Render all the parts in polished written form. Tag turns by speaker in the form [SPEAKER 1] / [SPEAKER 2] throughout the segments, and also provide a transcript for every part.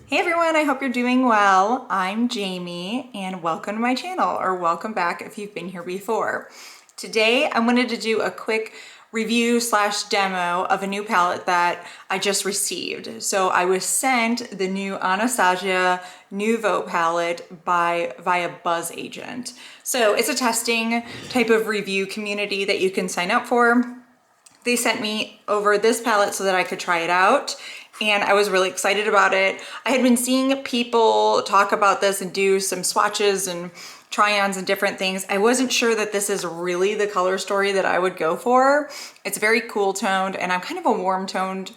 [SPEAKER 1] Hey everyone, I hope you're doing well. I'm Jamie and welcome to my channel, or welcome back if you've been here before. Today I wanted to do a quick review slash demo of a new palette that I just received. So I was sent the new Anastasia Nouveau palette via Buzz Agent. So it's a testing type of review community that you can sign up for. They sent me over this palette so that I could try it out, and I was really excited about it. I had been seeing people talk about this and do some swatches and try-ons and different things. I wasn't sure that this is really the color story that I would go for. It's very cool toned, and I'm kind of a warm toned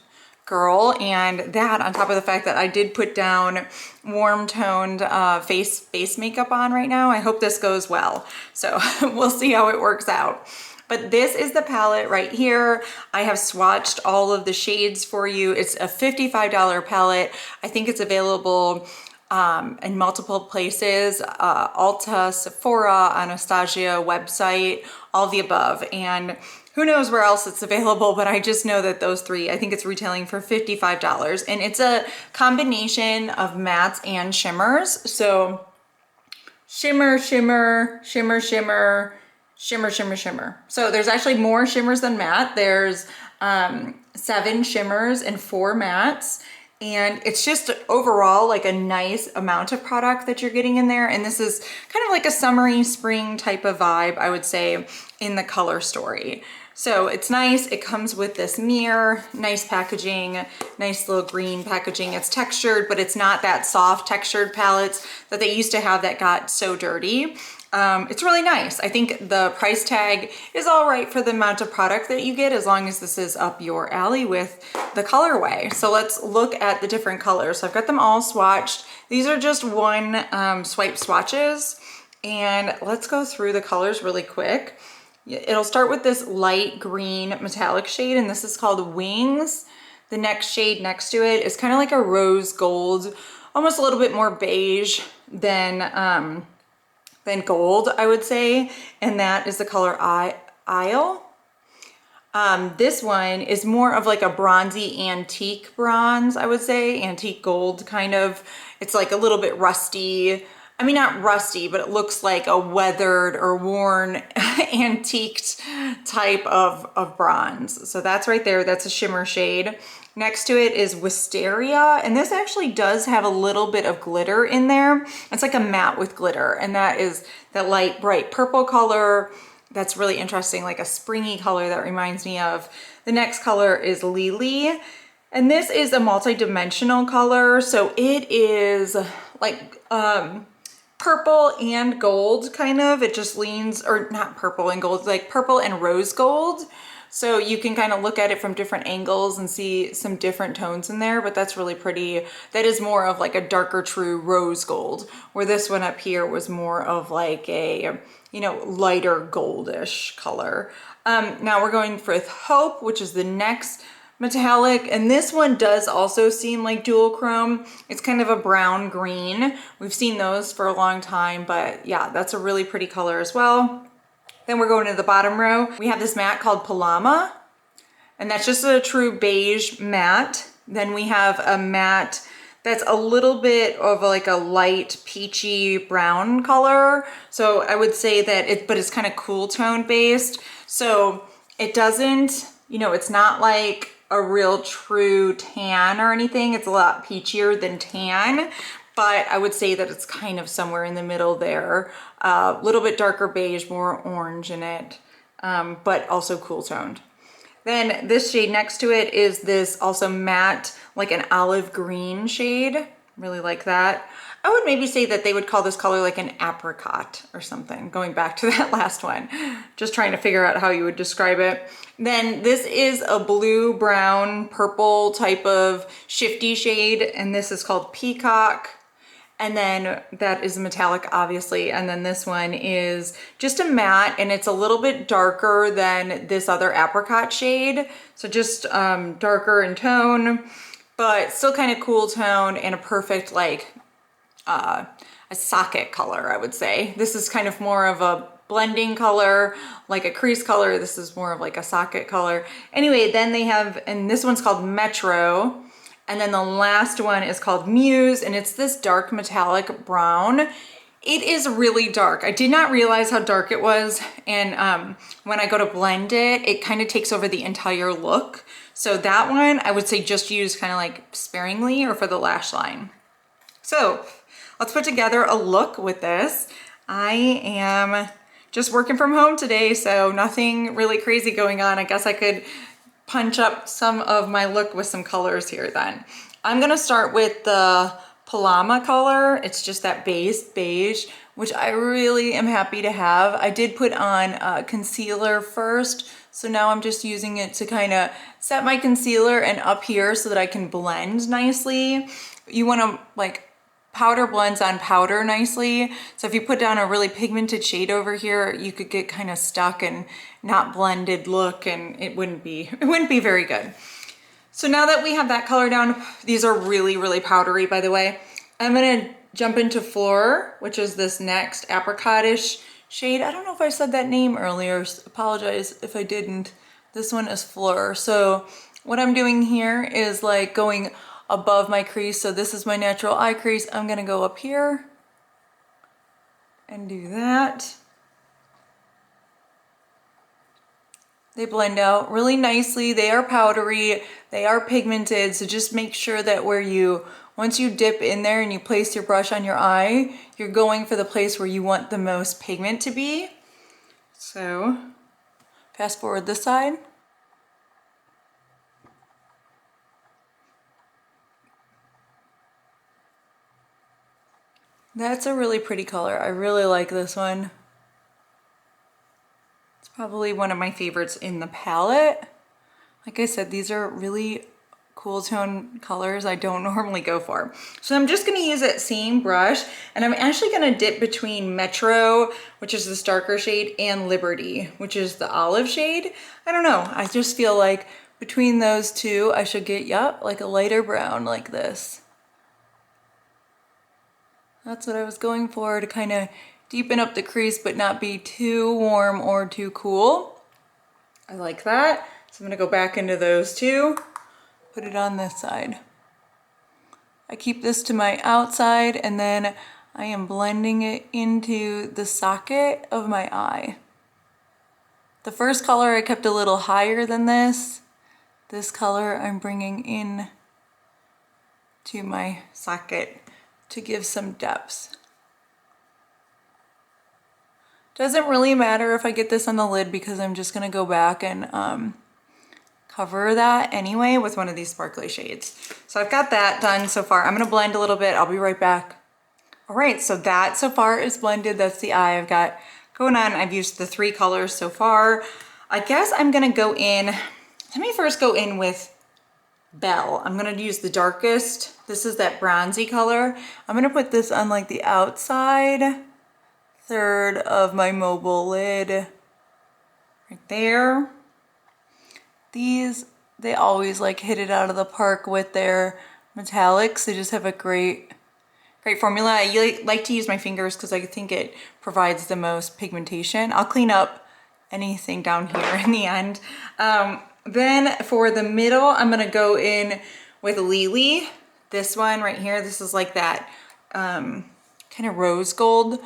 [SPEAKER 1] girl, and that on top of the fact that I did put down warm toned face makeup on right now. I hope this goes well. So we'll see how it works out. But this is the palette right here. I have swatched all of the shades for you. It's a $55 palette. I think it's available in multiple places, Ulta, Sephora, Anastasia website, all the above. And who knows where else it's available, but I just know that those three, I think it's retailing for $55. And it's a combination of mattes and shimmers. So shimmer, shimmer, shimmer, shimmer, shimmer, shimmer, shimmer. So there's actually more shimmers than matte. There's 7 shimmers and 4 mattes. And it's just overall like a nice amount of product that you're getting in there. And this is kind of like a summery spring type of vibe, I would say, in the color story. So it's nice. It comes with this mirror, nice packaging, nice little green packaging. It's textured, but it's not that soft textured palettes that they used to have that got so dirty. It's really nice. I think the price tag is all right for the amount of product that you get, as long as this is up your alley with the colorway. So let's look at the different colors. So I've got them all swatched. These are just one swipe swatches, and let's go through the colors really quick. It'll start with this light green metallic shade, and this is called Wings. The next shade next to it is kind of like a rose gold, almost a little bit more beige than gold, I would say, and that is the color Isle. This one is more of like a bronzy antique bronze, I would say, antique gold kind of. It's like a little bit rusty. I mean, not rusty, but it looks like a weathered or worn antiqued type of bronze. So that's right there. That's a shimmer shade. Next to it is Wisteria, and this actually does have a little bit of glitter in there. It's like a matte with glitter, and that is that light bright purple color. That's really interesting, like a springy color that reminds me of. The next color is Lily, and this is a multi-dimensional color. So it is like purple and gold kind of. It just leans, or not purple and gold, like purple and rose gold. So you can kind of look at it from different angles and see some different tones in there, but that's really pretty. That is more of like a darker true rose gold, where this one up here was more of like a, you know, lighter goldish color. Now we're going for Hope, which is the next metallic, and this one does also seem like dual chrome. It's kind of a brown green. We've seen those for a long time, but yeah, that's a really pretty color as well. Then we're going to the bottom row. We have this matte called Palama, and that's just a true beige matte. Then we have a matte that's a little bit of like a light peachy brown color. So I would say that but it's kind of cool tone based. So it doesn't, you know, it's not like a real true tan or anything. It's a lot peachier than tan, but I would say that it's kind of somewhere in the middle there. A little bit darker beige, more orange in it, but also cool toned. Then this shade next to it is this also matte, like an olive green shade. Really like that. I would maybe say that they would call this color like an apricot or something, going back to that last one. Just trying to figure out how you would describe it. Then this is a blue, brown, purple type of shifty shade, and this is called Peacock. And then that is metallic, obviously. And then this one is just a matte, and it's a little bit darker than this other apricot shade. So just darker in tone, but still kind of cool tone, and a perfect like a socket color, I would say. This is kind of more of a blending color, like a crease color. This is more of like a socket color. Anyway, then they have, and this one's called Metro. And then the last one is called Muse, and it's this dark metallic brown. It is really dark. I did not realize how dark it was. And when I go to blend it, it kind of takes over the entire look. So that one, I would say just use kind of like sparingly or for the lash line. So let's put together a look with this. I am just working from home today, so nothing really crazy going on. I guess I could punch up some of my look with some colors here then. I'm gonna start with the Palama color. It's just that base beige, which I really am happy to have. I did put on concealer first, so now I'm just using it to kind of set my concealer and up here so that I can blend nicely. You wanna like powder blends on powder nicely. So if you put down a really pigmented shade over here, you could get kind of stuck and not blended look, and it wouldn't be very good. So now that we have that color down, these are really, really powdery, by the way. I'm gonna jump into Floor, which is this next apricot-ish shade. I don't know if I said that name earlier. Apologize if I didn't. This one is Floor. So what I'm doing here is like going above my crease. So this is my natural eye crease. I'm gonna go up here and do that. They blend out really nicely. They are powdery, they are pigmented. So just make sure that once you dip in there and you place your brush on your eye, you're going for the place where you want the most pigment to be. So fast forward this side. That's a really pretty color. I really like this one. It's probably one of my favorites in the palette. Like I said, these are really cool tone colors I don't normally go for. So I'm just gonna use that same brush, and I'm actually gonna dip between Metro, which is this darker shade, and Liberty, which is the olive shade. I don't know, I just feel like between those two, I should get, yep, like a lighter brown like this. That's what I was going for, to kind of deepen up the crease but not be too warm or too cool. I like that. So I'm gonna go back into those two, put it on this side. I keep this to my outside, and then I am blending it into the socket of my eye. The first color I kept a little higher than this. This color I'm bringing in to my socket to give some depth. Doesn't really matter if I get this on the lid, because I'm just gonna go back and cover that anyway with one of these sparkly shades. So I've got that done so far. I'm gonna blend a little bit. I'll be right back. All right, so that so far is blended. That's the eye I've got going on. I've used the 3 colors so far. I guess I'm gonna go in, let me first go in with Belle. I'm gonna use the darkest. This is that bronzy color. I'm gonna put this on like the outside third of my mobile lid, right there. These, they always like hit it out of the park with their metallics. They just have a great formula. I like to use my fingers because I think it provides the most pigmentation. I'll clean up anything down here in the end. Then for the middle, I'm gonna go in with Lily. This one right here, this is like that kind of rose gold,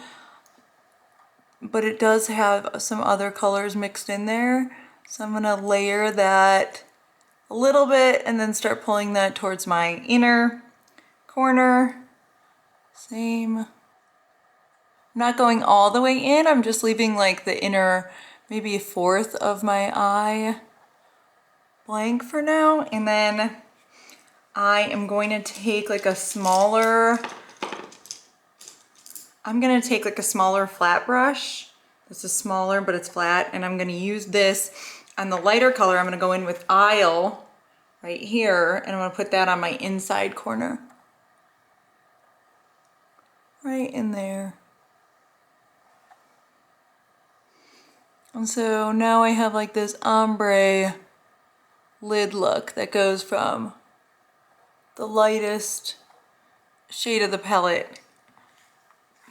[SPEAKER 1] but it does have some other colors mixed in there. So I'm gonna layer that a little bit and then start pulling that towards my inner corner. Same. I'm not going all the way in, I'm just leaving like the inner, maybe a fourth of my eye blank for now. And then I am going to take like a smaller, flat brush. This is smaller, but it's flat. And I'm gonna use this on the lighter color. I'm gonna go in with Isle right here, and I'm gonna put that on my inside corner. Right in there. And so now I have like this ombre lid look that goes from the lightest shade of the palette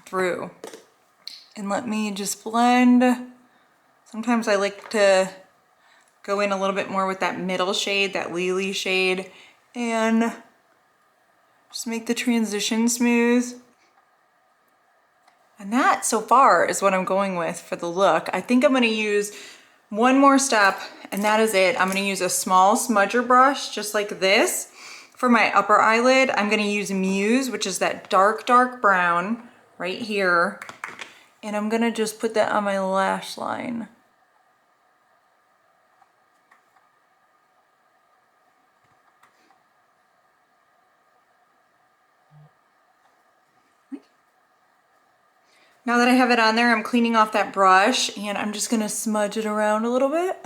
[SPEAKER 1] through. And let me just blend. Sometimes I like to go in a little bit more with that middle shade, that Lily shade, and Just make the transition smooth. And that so far is what I'm going with for the look. I think I'm gonna use one more step and that is it. I'm gonna use a small smudger brush just like this. For my upper eyelid, I'm gonna use Muse, which is that dark, dark brown right here. And I'm gonna just put that on my lash line. Now that I have it on there, I'm cleaning off that brush and I'm just gonna smudge it around a little bit.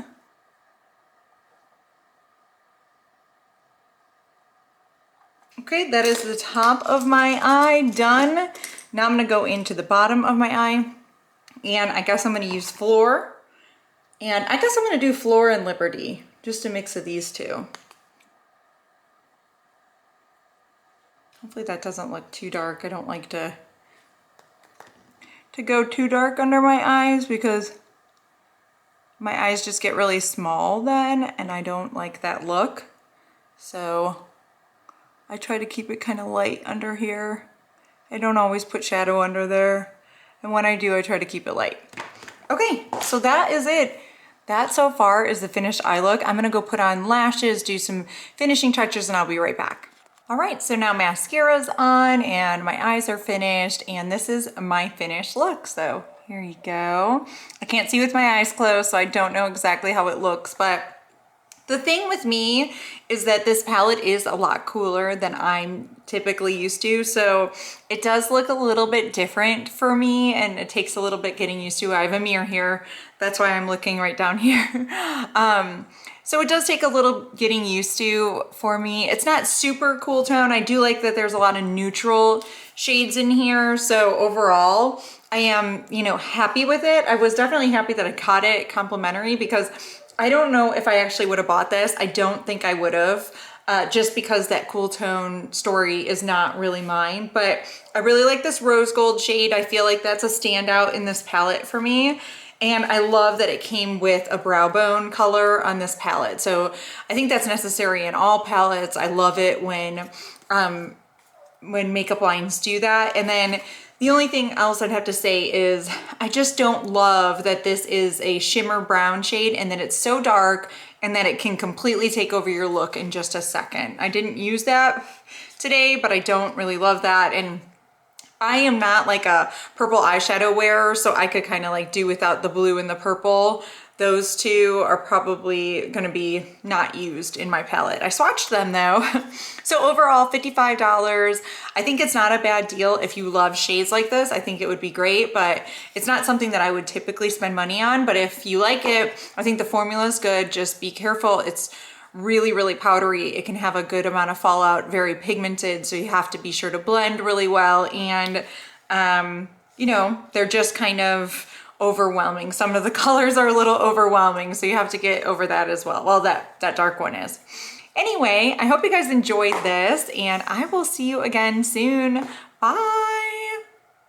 [SPEAKER 1] Okay, that is the top of my eye done. Now I'm gonna go into the bottom of my eye and I guess I'm gonna use Floor. And I guess I'm gonna do Floor and Liberty, just a mix of these two. Hopefully that doesn't look too dark. I don't like to go too dark under my eyes because my eyes just get really small then and I don't like that look. So I try to keep it kind of light under here. I don't always put shadow under there. And when I do, I try to keep it light. Okay, so that is it. That so far is the finished eye look. I'm gonna go put on lashes, do some finishing touches, and I'll be right back. All right, so now mascara's on and my eyes are finished and this is my finished look. So here you go. I can't see with my eyes closed, so I don't know exactly how it looks, but the thing with me is that this palette is a lot cooler than I'm typically used to. So it does look a little bit different for me and it takes a little bit getting used to. I have a mirror here. That's why I'm looking right down here. So it does take a little getting used to for me. It's not super cool tone. I do like that there's a lot of neutral shades in here. So overall, I am, happy with it. I was definitely happy that I got it complimentary because I don't know if I actually would have bought this. I don't think I would have, just because that cool tone story is not really mine. But I really like this rose gold shade. I feel like that's a standout in this palette for me. And I love that it came with a brow bone color on this palette. So I think that's necessary in all palettes. I love it when makeup lines do that. And then the only thing else I'd have to say is I just don't love that this is a shimmer brown shade and that it's so dark and that it can completely take over your look in just a second. I didn't use that today, but I don't really love that. And I am not like a purple eyeshadow wearer, so I could kind of like do without the blue and the purple. Those two are probably gonna be not used in my palette. I swatched them though. So overall, $55. I think it's not a bad deal if you love shades like this. I think it would be great, but it's not something that I would typically spend money on. But if you like it, I think the formula is good. Just be careful. It's really, really powdery. It can have a good amount of fallout, very pigmented. So you have to be sure to blend really well. And, they're just kind of overwhelming. Some of the colors are a little overwhelming, so you have to get over that as well. Well, that dark one is. Anyway, I hope you guys enjoyed this and I will see you again soon. Bye.